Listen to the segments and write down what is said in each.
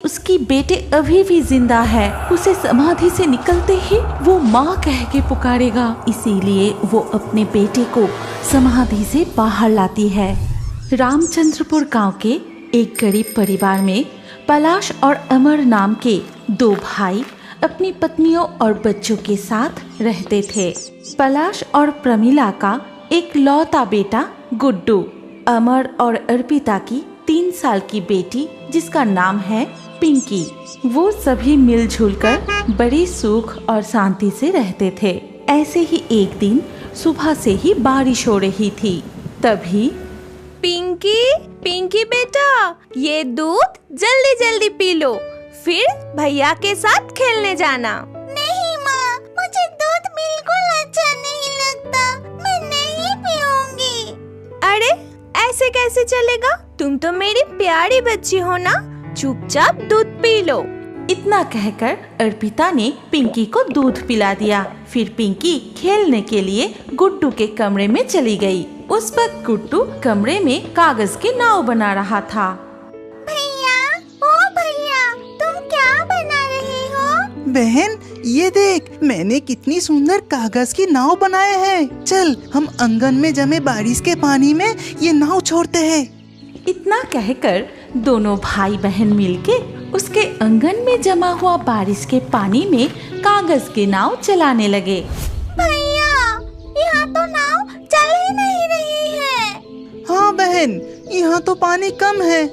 उसकी बेटे अभी भी जिंदा है, उसे समाधि से निकलते ही वो माँ कह के पुकारेगा। इसीलिए वो अपने बेटे को समाधि से बाहर लाती है। रामचंद्रपुर गांव के एक गरीब परिवार में पलाश और अमर नाम के दो भाई अपनी पत्नियों और बच्चों के साथ रहते थे। पलाश और प्रमिला का एक लौता बेटा गुड्डू, अमर और अर्पिता की 3 साल की बेटी जिसका नाम है पिंकी। वो सभी मिलजुल कर बड़ी सुख और शांति से रहते थे। ऐसे ही एक दिन सुबह से ही बारिश हो रही थी। तभी पिंकी बेटा, ये दूध जल्दी जल्दी पी लो, फिर भैया के साथ खेलने जाना। नहीं माँ, मुझे दूध बिल्कुल अच्छा नहीं लगता, मैं नहीं पीऊंगी। अरे ऐसे कैसे चलेगा? तुम तो मेरी प्यारी बच्ची हो ना, चुपचाप दूध पी लो। इतना कहकर अर्पिता ने पिंकी को दूध पिला दिया। फिर पिंकी खेलने के लिए गुड्डू के कमरे में चली गई। उस वक्त गुड्डू कमरे में कागज की नाव बना रहा था। भैया, ओ भैया, तुम क्या बना रहे हो? बहन, ये देख, मैंने कितनी सुंदर कागज की नाव बनाए हैं। चल, हम आंगन में जमे बारिश के पानी में ये नाव छोड़ते हैं। इतना कहकर दोनों भाई बहन मिलके उसके आंगन में जमा हुआ बारिश के पानी में कागज की नाव चलाने लगे। भैया, यहाँ तो नाव चल ही नहीं रही है। हाँ बहन, यहाँ तो पानी कम है।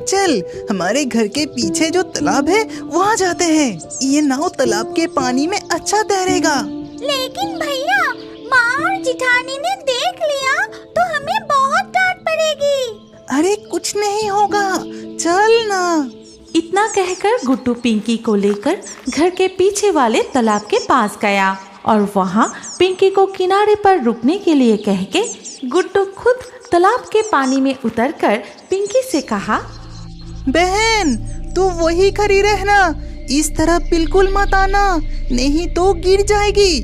चल, हमारे घर के पीछे जो तालाब है वहाँ जाते हैं। ये नाव तालाब के पानी में अच्छा तैरेगा। लेकिन भैया, माँ और जिठानी ने देख लिया तो हमें बहुत डांट पड़ेगी। अरे कुछ नहीं होगा, चल ना। इतना कहकर गुड्डू पिंकी को लेकर घर के पीछे वाले तालाब के पास गया और वहाँ पिंकी को किनारे पर रुकने के लिए कह के गुड्डू खुद तालाब के पानी में उतरकर पिंकी से कहा, बहन, तू वही खड़ी रहना, इस तरफ बिल्कुल मत आना, नहीं तो गिर जाएगी।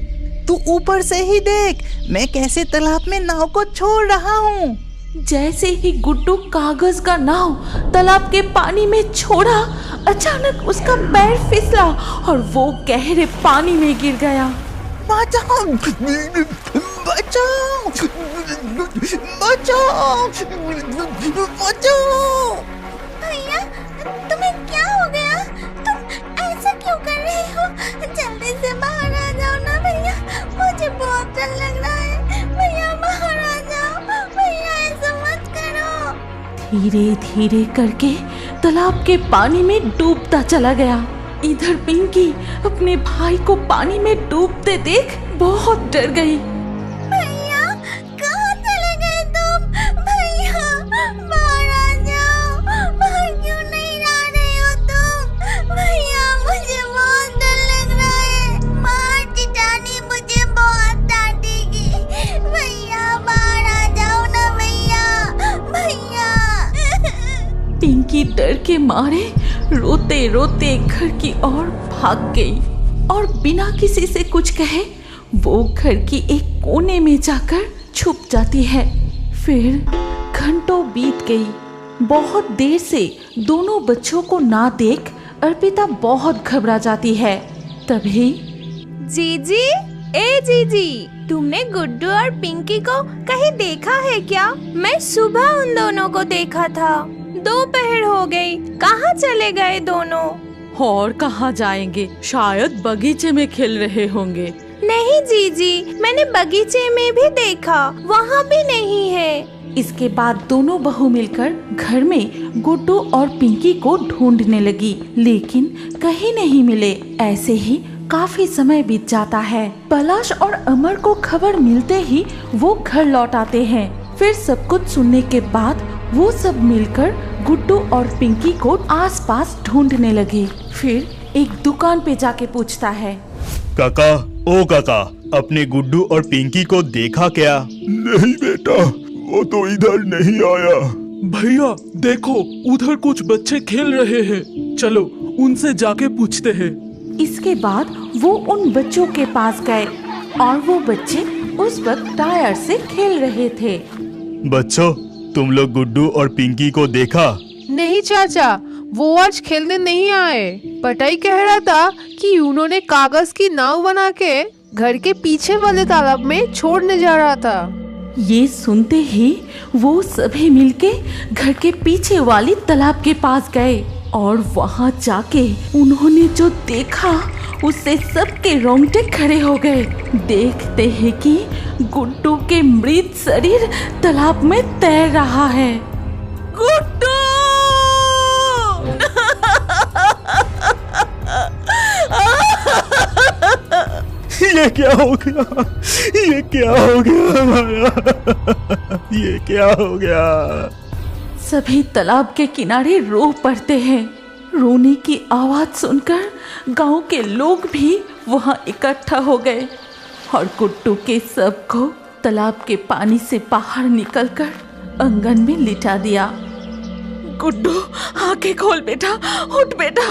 तू ऊपर से ही देख, मैं कैसे तालाब में नाव को छोड़ रहा हूँ। जैसे ही गुड्डू कागज का नाव तालाब के पानी में छोड़ा, अचानक उसका पैर फिसला और वो गहरे पानी में गिर गया। बचाओ, बचाओ, बचाओ, बचाओ। भैया, तुम्हें क्या हो गया? तुम ऐसा क्यों कर रहे हो? जल्दी से बाहर आ जाओ ना भैया, मुझे बहुत डर लग रहा है। भैया बाहर आ जाओ, भैया ऐसा मत करो। धीरे धीरे करके तालाब के पानी में डूबता चला गया। इधर पिंकी अपने भाई को पानी में डूबते देख बहुत डर गई। भैया, कहाँ चले गए तुम? भैया बाहर आ जाओ, बाहर क्यों नहीं आ रहे हो तुम? भैया, मुझे बहुत डर लग रहा है। माँ जिठानी मुझे बहुत डांटेगी। भैया बाहर आ जाओ ना भैया, भैया। पिंकी डर के मारे रोते रोते घर की ओर भाग गई और बिना किसी से कुछ कहे वो घर की एक कोने में जाकर छुप जाती है। फिर घंटों बीत गई। बहुत देर से दोनों बच्चों को ना देख अर्पिता बहुत घबरा जाती है। तभी जीजी, ए जीजी, तुमने गुड्डू और पिंकी को कहीं देखा है क्या? मैं सुबह उन दोनों को देखा था। दोपहर हो गई, कहाँ चले गए दोनों? और कहाँ जाएंगे, शायद बगीचे में खेल रहे होंगे। नहीं जीजी, मैंने बगीचे में भी देखा, वहाँ भी नहीं है। इसके बाद दोनों बहू मिलकर घर में गुड्डू और पिंकी को ढूंढने लगी, लेकिन कहीं नहीं मिले। ऐसे ही काफी समय बीत जाता है। पलाश और अमर को खबर मिलते ही वो घर लौट आते हैं। फिर सब कुछ सुनने के बाद वो सब मिलकर गुड्डू और पिंकी को आसपास ढूंढने लगे। फिर एक दुकान पे जाके पूछता है, काका, ओ काका, अपने गुड्डू और पिंकी को देखा क्या? नहीं बेटा, वो तो इधर नहीं आया। भैया देखो, उधर कुछ बच्चे खेल रहे हैं, चलो उनसे जाके पूछते हैं। इसके बाद वो उन बच्चों के पास गए और वो बच्चे उस वक्त टायर से खेल रहे थे। बच्चों, तुम लोग गुड्डू और पिंकी को देखा? नहीं चाचा, वो आज खेलने नहीं आए। पटाई कह रहा था कि उन्होंने कागज की नाव बना के घर के पीछे वाले तालाब में छोड़ने जा रहा था। ये सुनते ही वो सभी मिलके घर के पीछे वाली तालाब के पास गए और वहां जाके उन्होंने जो देखा उससे सबके रोंगटे खड़े हो गए। देखते हैं कि गुड्डू के मृत शरीर तालाब में तैर रहा है। गुड्डू! ये क्या हो गया? ये क्या हो गया माया? ये क्या हो गया? सभी तालाब के किनारे रो पड़ते हैं। रोने की आवाज सुनकर गांव के लोग भी वहां इकट्ठा हो गए और गुड्डू के शव को तालाब के पानी से बाहर निकलकर आंगन में लिटा दिया। गुड्डू, आंखें खोल बेटा, उठ बेटा,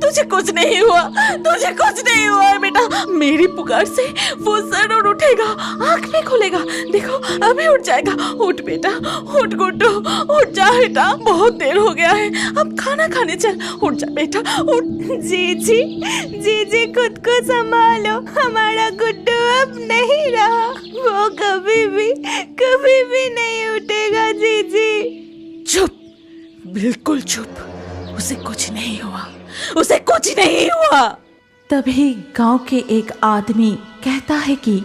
तुझे कुछ नहीं हुआ, तुझे कुछ नहीं हुआ है बेटा। मेरी पुकार से वो जरूर उठेगा, आंख भी खोलेगा, देखो अभी उठ जाएगा। उठ बेटा, उठ गुड्डू, उठ जा बेटा, बहुत देर हो गया है, अब खाना खाने चल। उठ जा बेटा, उठ। जी खुद को संभालो, हमारा गुड्डू अब नहीं रहा, वो कभी भी नहीं उठेगा। जी। चुप, बिल्कुल चुप, उसे कुछ नहीं हुआ, उसे कुछ नहीं हुआ। तभी गांव के एक आदमी कहता है कि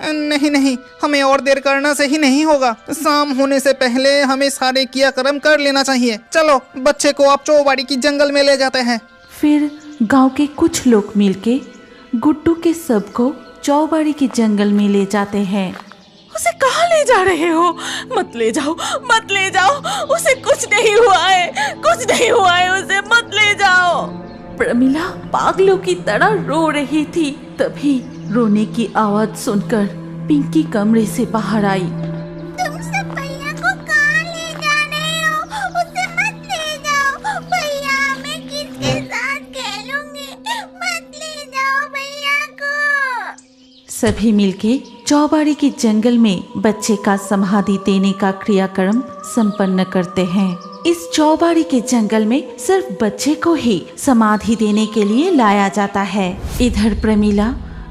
नहीं, हमें और देर करना सही नहीं होगा। शाम होने से पहले हमें सारे क्रियाक्रम कर लेना चाहिए। चलो बच्चे को आप चौबाड़ी की जंगल में ले जाते हैं। फिर गांव के कुछ लोग मिलके गुड्डू के शव को चौबाड़ी के जंगल में ले जाते हैं। उसे कहाँ ले जा रहे हो? मत ले जाओ, मत ले जाओ, उसे कुछ नहीं हुआ है, कुछ नहीं हुआ है, उसे मत ले जाओ। प्रमिला पागलों की तरह रो रही थी। तभी रोने की आवाज सुनकर पिंकी कमरे से बाहर आई। तुम सब भैया को कहाँ ले जा रहे हो? उसे मत ले जाओ भैया, मैं किसके साथ खेलूंगी, मत ले जाओ भैया को। सभी मिलके चौबाड़ी के जंगल में बच्चे का समाधि देने का क्रियाक्रम संपन्न करते हैं। इस चौबाड़ी के जंगल में सिर्फ बच्चे को ही समाधि देने के लिए लाया जाता है। इधर प्रमिला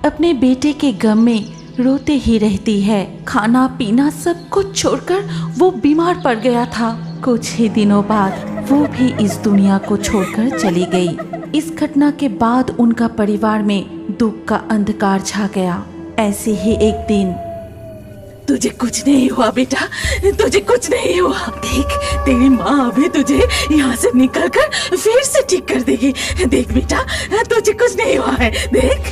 अपने बेटे के गम में रोते ही रहती है। खाना पीना सब कुछ छोड़कर वो बीमार पड़ गया था। कुछ ही दिनों बाद वो भी इस दुनिया को छोड़कर चली गई। इस घटना के बाद उनका परिवार में दुख का अंधकार छा गया। ऐसे ही एक दिन, तुझे कुछ नहीं हुआ बेटा, तुझे कुछ नहीं हुआ। देख, तेरी माँ अभी तुझे यहाँ से निकलकर फिर से ठीक कर देगी। देख बेटा, तुझे कुछ नहीं हुआ है, देख।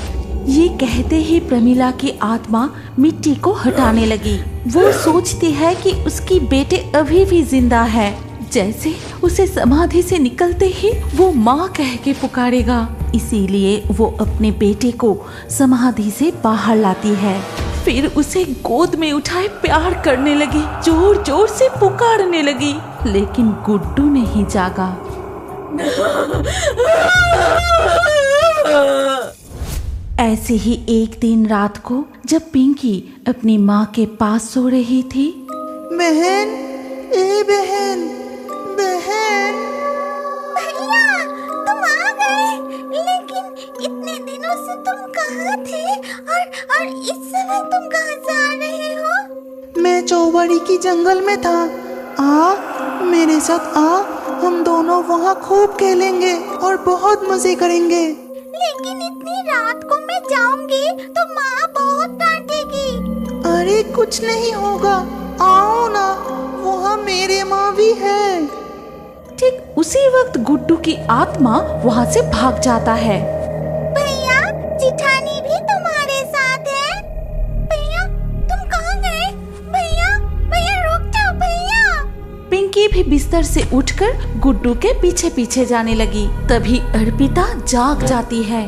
ये कहते ही प्रमिला की आत्मा मिट्टी को हटाने लगी। वो सोचती है कि उसकी बेटे अभी भी जिंदा है। जैसे उसे समाधि से निकलते ही वो माँ कह के पुकारेगा। इसीलिए वो अपने बेटे को समाधि से बाहर लाती है। फिर उसे गोद में उठाए प्यार करने लगी, जोर जोर से पुकारने लगी। लेकिन गुड्डू नहीं जागा। ऐसे ही एक दिन रात को जब पिंकी अपनी माँ के पास सो रही थी। बहन, ए बहन, बहन। भैया तुम आ गए, लेकिन इतने दिनों से तुम कहाँ थे और इस समय तुम कहाँ से आ रहे हो? मैं चौबाड़ी की जंगल में था। आ, मेरे साथ आ, हम दोनों वहाँ खूब खेलेंगे और बहुत मजे करेंगे। लेकिन इतनी रात को मैं जाऊंगी तो माँ बहुत डांटेगी। अरे कुछ नहीं होगा, आओ ना, वहाँ मेरे माँ भी है। ठीक उसी वक्त गुड्डू की आत्मा वहाँ से भाग जाता है। भैया, जिठानी भी तुम्हारे साथ है। भैया तुम कहाँ गए? भैया, भैया रुक जाओ भैया। पिंकी भी बिस्तर से उठकर गुड्डू के पीछे पीछे जाने लगी। तभी अर्पिता जाग जाती है।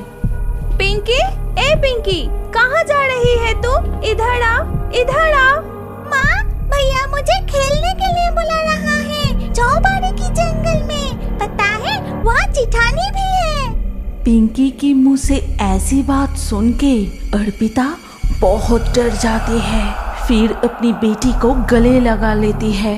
पिंकी, ए पिंकी, कहाँ जा रही है तू? इधर आ, इधर आ। माँ, भैया मुझे खेलने के लिए बुला रहा है, चौबाड़ी की जंगल में। पता है वहाँ जिठानी भी है। पिंकी के मुंह से ऐसी बात सुन के अर्पिता बहुत डर जाती है। फिर अपनी बेटी को गले लगा लेती है।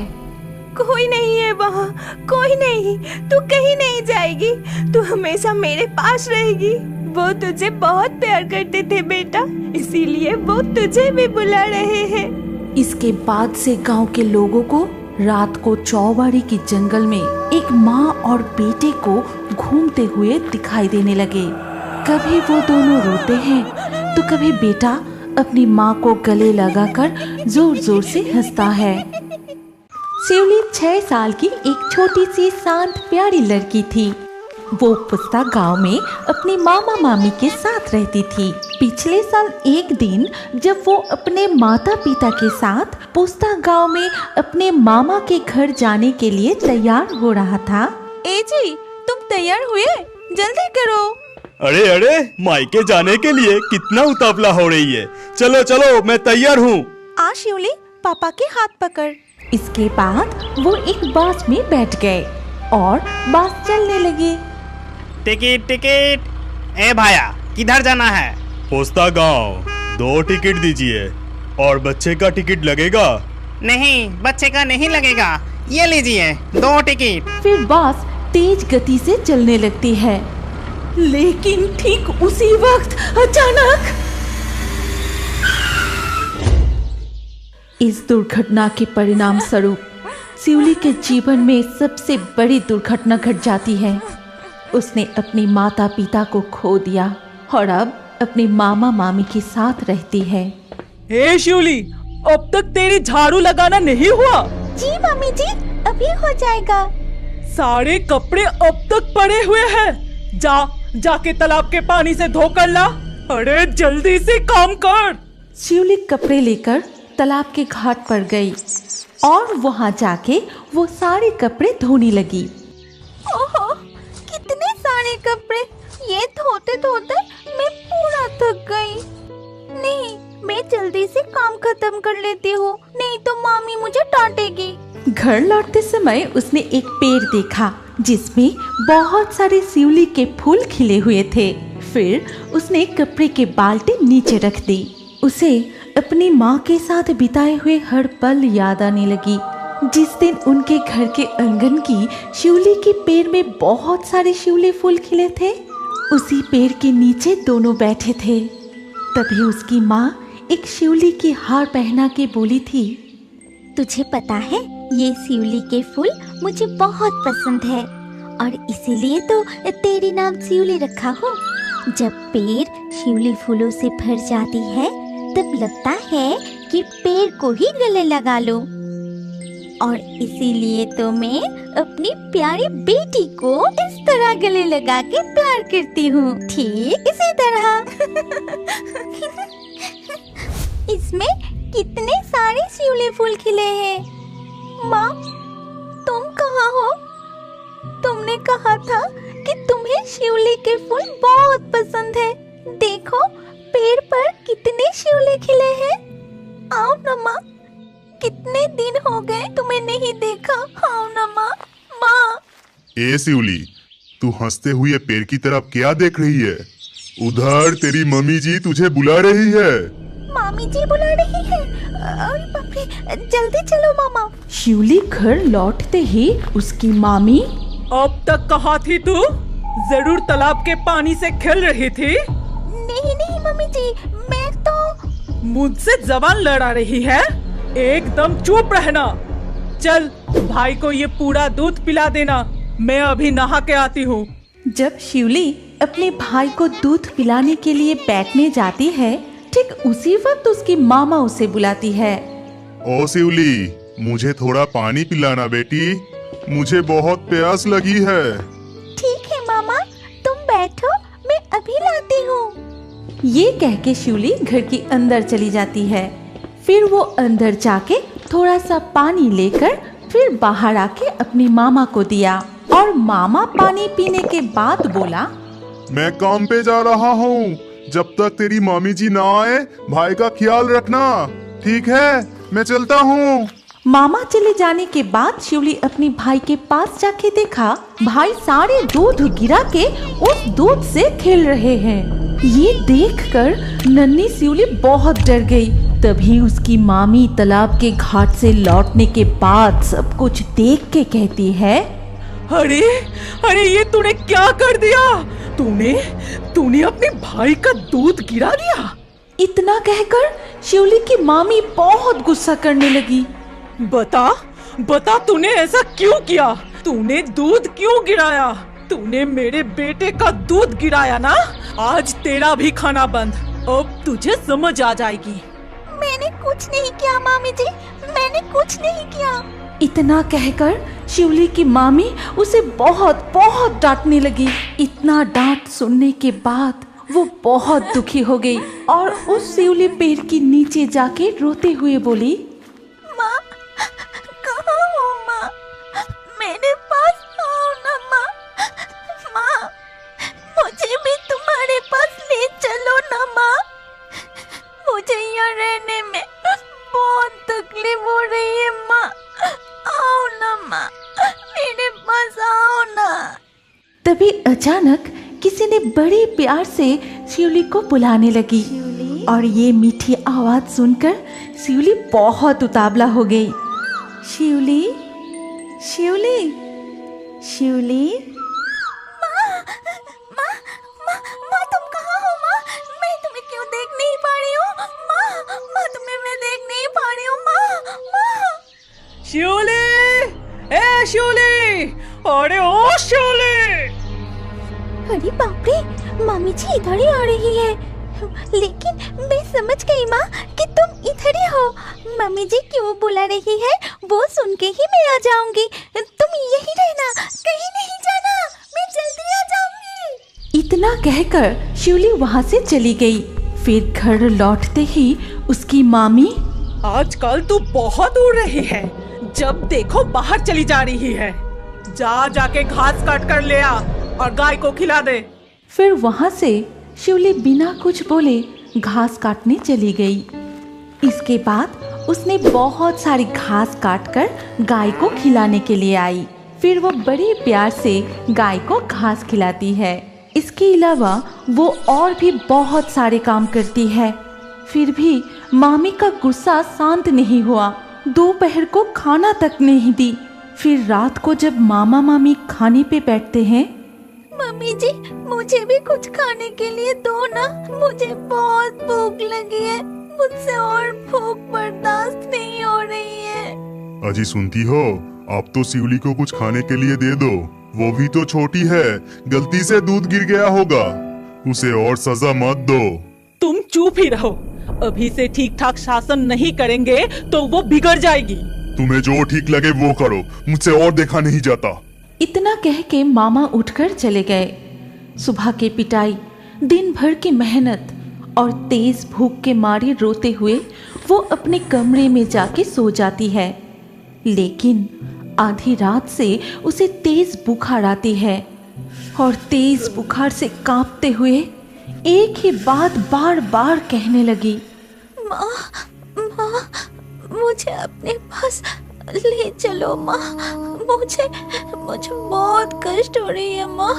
कोई नहीं है वहाँ, कोई नहीं। तू कहीं नहीं जाएगी, तू हमेशा मेरे पास रहेगी। वो तुझे बहुत प्यार करते थे बेटा, इसीलिए वो तुझे भी बुला रहे हैं। इसके बाद से गांव के लोगों को रात को चौबाड़ी के जंगल में एक माँ और बेटे को घूमते हुए दिखाई देने लगे। कभी वो दोनों रोते हैं तो कभी बेटा अपनी माँ को गले लगाकर जोर जोर से हंसता है। शिवली 6 साल की एक छोटी सी शांत प्यारी लड़की थी। वो पुस्ता गांव में अपनी मामा मामी के साथ रहती थी। पिछले साल एक दिन जब वो अपने माता पिता के साथ पुस्ता गांव में अपने मामा के घर जाने के लिए तैयार हो रहा था। ए जी, तुम तैयार हुए? जल्दी करो। अरे अरे, मायके जाने के लिए कितना उतावला हो रही है। चलो चलो, मैं तैयार हूँ। आ शिवली, पापा के हाथ पकड़। इसके बाद वो एक बस में बैठ गए और बस चलने लगी। Ticket ticket. ए भाया, किधर जाना है? पुस्ता गांव। 2 टिकट दीजिए। और बच्चे का टिकट लगेगा? नहीं, बच्चे का नहीं लगेगा। ये लीजिए 2 टिकट। फिर बस तेज गति से चलने लगती है, लेकिन ठीक उसी वक्त अचानक इस दुर्घटना के परिणाम स्वरूप शिवली के जीवन में सबसे बड़ी दुर्घटना घट जाती है। उसने अपनी माता पिता को खो दिया और अब अपने मामा मामी के साथ रहती है। हे शिवली, अब तक तेरी झाड़ू लगाना नहीं हुआ? जी मम्मी जी, अभी हो जाएगा। सारे कपड़े अब तक पड़े हुए हैं। जाके तालाब के पानी से धोकर ला। अरे जल्दी से काम कर। शिवली कपड़े लेकर तालाब के घाट पर गई और वहां जाके वो सारे कपड़े धोने लगी। ओहो, कितने सारे कपड़े! ये धोते धोते मैं पूरा थक गई। नहीं, मैं जल्दी से काम खत्म कर लेती हूँ, नहीं तो मामी मुझे डांटेगी। घर लौटते समय उसने एक पेड़ देखा जिसमें बहुत सारे शिवली के फूल खिले हुए थे। फिर उसने कपड़े के बाल्टी नीचे रख दी। उसे अपनी माँ के साथ बिताए हुए हर पल याद आने लगी। जिस दिन उनके घर के आंगन की शिवली के पेड़ में बहुत सारे शिवली फूल खिले थे, उसी पेड़ के नीचे दोनों बैठे थे। तभी उसकी माँ एक शिवली की हार पहना के बोली थी, तुझे पता है, ये शिवली के फूल मुझे बहुत पसंद है और इसीलिए तो तेरी नाम शिवली रखा हो। जब पेड़ शिवली फूलों से भर जाती है तब लगता है कि पेड़ को ही गले लगा लो, और इसीलिए तो मैं अपनी प्यारी बेटी को इस तरह गले लगा के प्यार करती हूँ, ठीक इसी तरह। इसमें कितने सारे शिवली फूल खिले हैं। माँ, तुम कहाँ हो? तुमने कहा था कि तुम्हें शिवली के फूल बहुत पसंद है। देखो, पेड़ पर कितने शिवली खिले हैं। आओ ना माँ, कितने दिन हो गए तुम्हें नहीं देखा। आओ ना माँ। माँ। ए शिवली, तू हंसते हुए पेड़ की तरफ क्या देख रही है? उधर तेरी मम्मी जी तुझे बुला रही है। मामी जी बुला रही है? अरे बाप रे, जल्दी चलो मामा। शिवली घर लौटते ही उसकी मामी, अब तक कहाँ थी तू? जरूर तालाब के पानी से खेल रही थी। नहीं नहीं मम्मी जी, मैं तो। मुझसे जबान लड़ा रही है? एकदम चुप रहना। चल, भाई को ये पूरा दूध पिला देना, मैं अभी नहा के आती हूँ। जब शिवली अपने भाई को दूध पिलाने के लिए बैठने जाती है, ठीक उसी वक्त उसकी मामा उसे बुलाती है। ओ शिवली, मुझे थोड़ा पानी पिलाना बेटी, मुझे बहुत प्यास लगी है। ठीक है मामा, तुम बैठो, मैं अभी लाती हूँ। ये कह के शिवली घर के अंदर चली जाती है। फिर वो अंदर जाके थोड़ा सा पानी लेकर फिर बाहर आके अपनी मामा को दिया और मामा पानी पीने के बाद बोला, मैं काम पे जा रहा हूँ, जब तक तेरी मामी जी ना आए भाई का ख्याल रखना, ठीक है? मैं चलता हूँ। मामा चले जाने के बाद शिवली अपने भाई के पास जाके देखा भाई सारे दूध गिरा के उस दूध से खेल रहे हैं। ये देखकर नन्ही शिवली बहुत डर गई। तभी उसकी मामी तालाब के घाट से लौटने के बाद सब कुछ देख के कहती है, अरे अरे ये तूने क्या कर दिया? तूने अपने भाई का दूध गिरा दिया। इतना कहकर शिवली की मामी बहुत गुस्सा करने लगी। बता तूने ऐसा क्यों किया? तूने दूध क्यों गिराया? तूने मेरे बेटे का दूध गिराया ना? आज तेरा भी खाना बंद। अब तुझे समझ आ जाएगी। मैंने कुछ नहीं किया मामी जी, मैंने कुछ नहीं किया। इतना कहकर शिवली की मामी उसे बहुत बहुत डांटने लगी। इतना डांट सुनने के बाद वो बहुत दुखी हो गई और उस शिवली पेड़ के नीचे जाके रोते हुए बोली, माँ कहाँ हो माँ? मेरे पास आओ ना माँ। माँ मुझे भी तुम्हारे पास ले चलो ना माँ। मुझे यहाँ रहने में बहुत तकलीफ हो रही है माँ। आओ ना माँ, मेरे पास आओ ना। तभी अचानक किसी ने बड़े प्यार से शिवली को बुलाने लगी और ये मीठी आवाज सुनकर शिवली बहुत उतावला हो गई। शिवली, शिवली, शिवली। माँ तुम कहाँ हो माँ? मैं तुम्हें क्यों देख नहीं पा रही हूँ? माँ तुम्हें मैं देख नहीं पा रही हूँ माँ। शिवली, ए शिवली, अरे ओ शिवली। अरे बाप रे, मम्मी जी इधर ही आ रही है। लेकिन मैं समझ गई माँ कि तुम इधर ही हो। मम्मी जी क्यों बुला रही है वो सुन के ही मैं आ जाऊंगी। तुम यही रहना, कहीं नहीं जाना, मैं जल्दी आ जाऊंगी। इतना कहकर शिवली वहाँ से चली गई। फिर घर लौटते ही उसकी मामी, आजकल तू बहुत उड़ रही है, जब देखो बाहर चली जा रही है। जाके घास काट कर ले आ और गाय को खिला दे। फिर वहाँ से शिवली बिना कुछ बोले घास काटने चली गई। इसके बाद उसने बहुत सारी घास काटकर गाय को खिलाने के लिए आई। फिर वो बड़े प्यार से गाय को घास खिलाती है। इसके अलावा वो और भी बहुत सारे काम करती है। फिर भी मामी का गुस्सा शांत नहीं हुआ। दोपहर को खाना तक नहीं दी। फिर रात को जब मामा मामी खाने पे बैठते हैं, मम्मी जी मुझे भी कुछ खाने के लिए दो ना, मुझे बहुत भूख लगी है। मुझसे और भूख बर्दाश्त नहीं हो रही है। अजी सुनती हो, आप तो शिवली को कुछ खाने के लिए दे दो। वो भी तो छोटी है, गलती से दूध गिर गया होगा, उसे और सजा मत दो। तुम चुप ही रहो। अभी से ठीक ठाक शासन नहीं करेंगे तो वो बिगड़ जाएगी। तुम्हें जो ठीक लगे वो करो, मुझसे और देखा नहीं जाता। इतना कह के मामा उठकर चले गए। सुबह की पिटाई, दिन भर की मेहनत और तेज भूख के मारे रोते हुए वो अपने कमरे में जाके सो जाती है। लेकिन आधी रात से उसे तेज बुखार आती है और तेज बुखार से कांपते हुए एक ही बात बार बार कहने लगी, माँ मुझे अपने पास ले चलो माँ। मुझे बहुत कष्ट हो रही है माँ।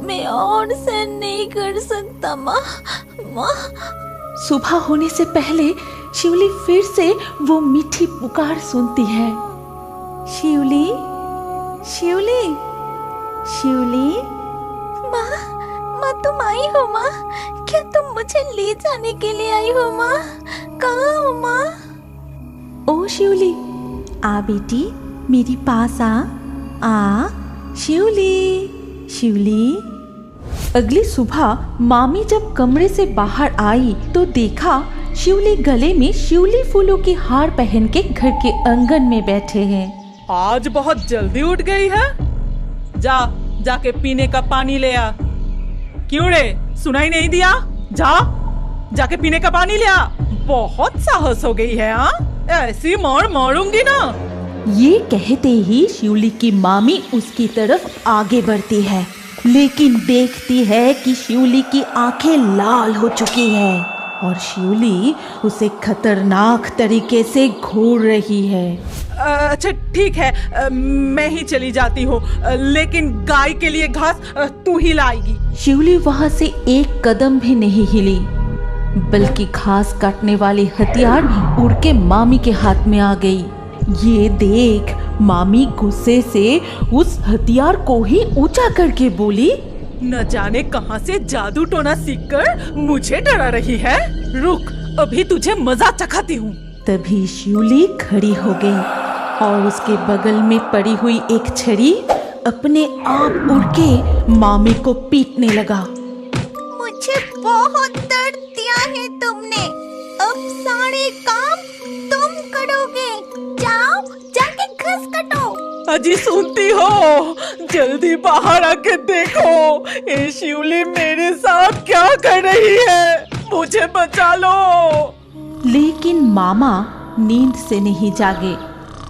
मैं और सहन नहीं कर सकता माँ। सुबह होने से पहले शिवली फिर से वो मीठी पुकार सुनती है, शिवली, शिवली, शिवली। माँ तुम आई हो माँ? क्या तुम मुझे ले जाने के लिए आई हो माँ? कहाँ हो माँ? ओ शिवली, आ बेटी मेरे पास आ शिवली, शिवली। अगली सुबह मामी जब कमरे से बाहर आई तो देखा शिवली गले में शिवली फूलों की हार पहन के घर के आंगन में बैठे हैं। आज बहुत जल्दी उठ गई है। जाके पीने का पानी ले आ। क्यों रे, सुनाई नहीं दिया? जाके पीने का पानी ले आ। बहुत साहस हो गई है। ऐसी मारूंगी ना। ये कहते ही शिवली की मामी उसकी तरफ आगे बढ़ती है, लेकिन देखती है कि शिवली की आंखें लाल हो चुकी है और शिवली उसे खतरनाक तरीके से घूर रही है। अच्छा ठीक है, मैं ही चली जाती हूँ, लेकिन गाय के लिए घास तू ही लाएगी। शिवली वहाँ से एक कदम भी नहीं हिली। बल्कि घास काटने वाली हथियार उड़ के मामी के हाथ में आ गई। ये देख मामी गुस्से से उस हथियार को ही ऊंचा करके बोली, न जाने कहां से जादू टोना सीखकर मुझे डरा रही है। रुक, अभी तुझे मजा चखाती हूँ। तभी शिवली खड़ी हो गई और उसके बगल में पड़ी हुई एक छड़ी अपने आप उड़ के मामी को पीटने लगा। मुझे बहुत दर्द दिया है तुमने, अब सारे काम तुम करोगे। जाओ जाके घास काटो। अजी सुनती हो? जल्दी बाहर आके देखो, ये शिवली मेरे साथ क्या कर रही है। मुझे बचा लो। लेकिन मामा नींद से नहीं जागे,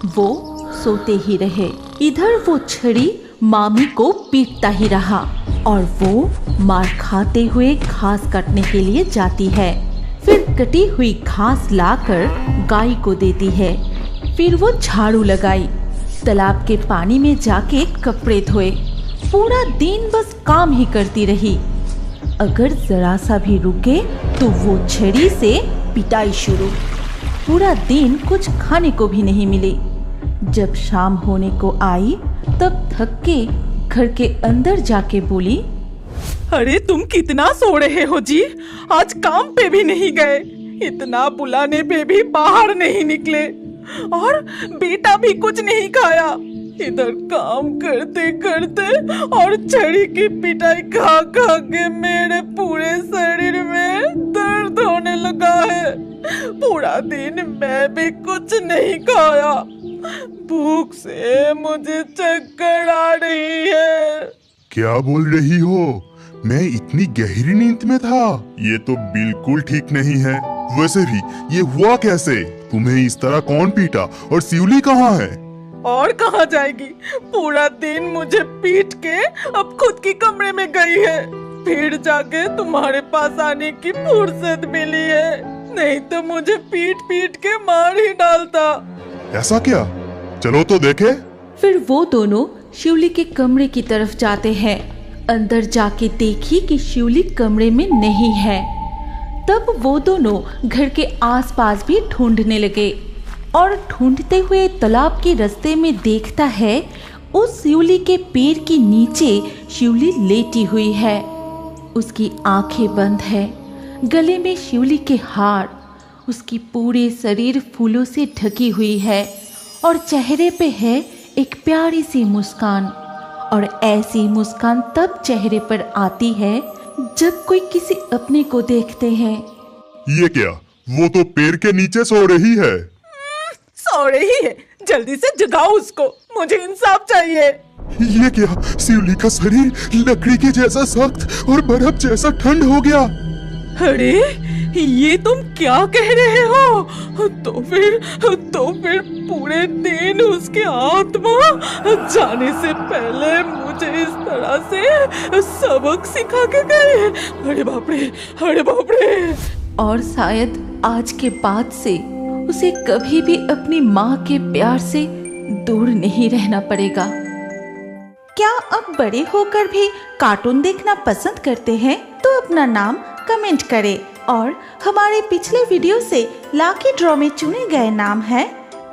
वो सोते ही रहे। इधर वो छड़ी मामी को पीटता ही रहा और वो मार खाते हुए घास काटने के लिए जाती है। फिर कटी हुई घास लाकर गाय को देती है। फिर वो झाड़ू लगाई, तालाब के पानी में जाके कपड़े धोए। पूरा दिन बस काम ही करती रही। अगर जरा सा भी रुके तो वो छड़ी से पिटाई शुरू। पूरा दिन कुछ खाने को भी नहीं मिले। जब शाम होने को आई तब थक के घर के अंदर जाके बोली, अरे तुम कितना सो रहे हो जी? आज काम पे भी नहीं गए, इतना बुलाने पे भी बाहर नहीं निकले और बेटा भी कुछ नहीं खाया। इधर काम करते करते और छड़ी की पिटाई खा खा के मेरे पूरे शरीर में दर्द होने लगा है। पूरा दिन मैं भी कुछ नहीं खाया, भूख से मुझे चक्कर आ रही है। क्या बोल रही हो? मैं इतनी गहरी नींद में था। ये तो बिल्कुल ठीक नहीं है। वैसे भी ये हुआ कैसे? तुम्हें इस तरह कौन पीटा और शिवली कहाँ है? और कहाँ जाएगी? पूरा दिन मुझे पीट के अब खुद की कमरे में गई है। फिर जाके तुम्हारे पास आने की फुर्सत मिली है, नहीं तो मुझे पीट पीट के मार ही डालता। ऐसा क्या? चलो तो देखे। फिर वो दोनों शिवली के कमरे की तरफ जाते हैं। अंदर जाके देखी कि शिवली कमरे में नहीं है। तब वो दोनों घर के आसपास भी ढूंढने लगे और ढूंढते हुए तालाब के रास्ते में देखता है उस शिवली के पेड़ के नीचे शिवली लेटी हुई है। उसकी आंखें बंद है, गले में शिवली के हार, उसकी पूरे शरीर फूलों से ढकी हुई है और चेहरे पे है एक प्यारी सी मुस्कान। और ऐसी मुस्कान तब चेहरे पर आती है जब कोई किसी अपने को देखते हैं। ये क्या? वो तो पेड़ के नीचे सो रही है। सो रही है? जल्दी से जगाओ उसको, मुझे इंसाफ चाहिए। ये क्या? शिवली का शरीर लकड़ी के जैसा सख्त और बर्फ जैसा ठंड हो गया। अरे ये तुम क्या कह रहे हो? तो फिर पूरे दिन उसकी आत्मा जाने से पहले मुझे इस तरह से सबक सिखा के गए। अरे बाप रे, अरे बाप रे। और शायद आज के बाद से उसे कभी भी अपनी माँ के प्यार से दूर नहीं रहना पड़ेगा। क्या अब बड़े होकर भी कार्टून देखना पसंद करते हैं? तो अपना नाम कमेंट करें और हमारे पिछले वीडियो से लाकी ड्रॉ में चुने गए नाम है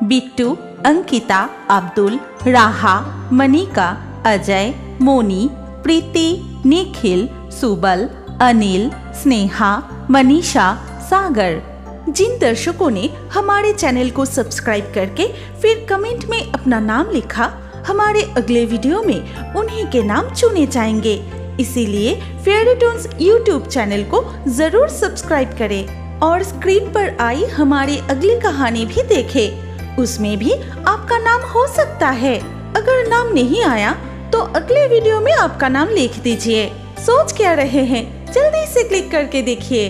बिट्टू, अंकिता, अब्दुल, राहा, मनिका, अजय, मोनी, प्रीति, निखिल, सुबल, अनिल, स्नेहा, मनीषा, सागर। जिन दर्शकों ने हमारे चैनल को सब्सक्राइब करके फिर कमेंट में अपना नाम लिखा, हमारे अगले वीडियो में उन्हीं के नाम चुने जाएंगे। इसीलिए फेयरी टून्स यूट्यूब चैनल को जरूर सब्सक्राइब करें और स्क्रीन पर आई हमारी अगली कहानी भी देखें। उसमें भी आपका नाम हो सकता है। अगर नाम नहीं आया तो अगले वीडियो में आपका नाम लिख दीजिए। सोच क्या रहे हैं? जल्दी से क्लिक करके देखिए।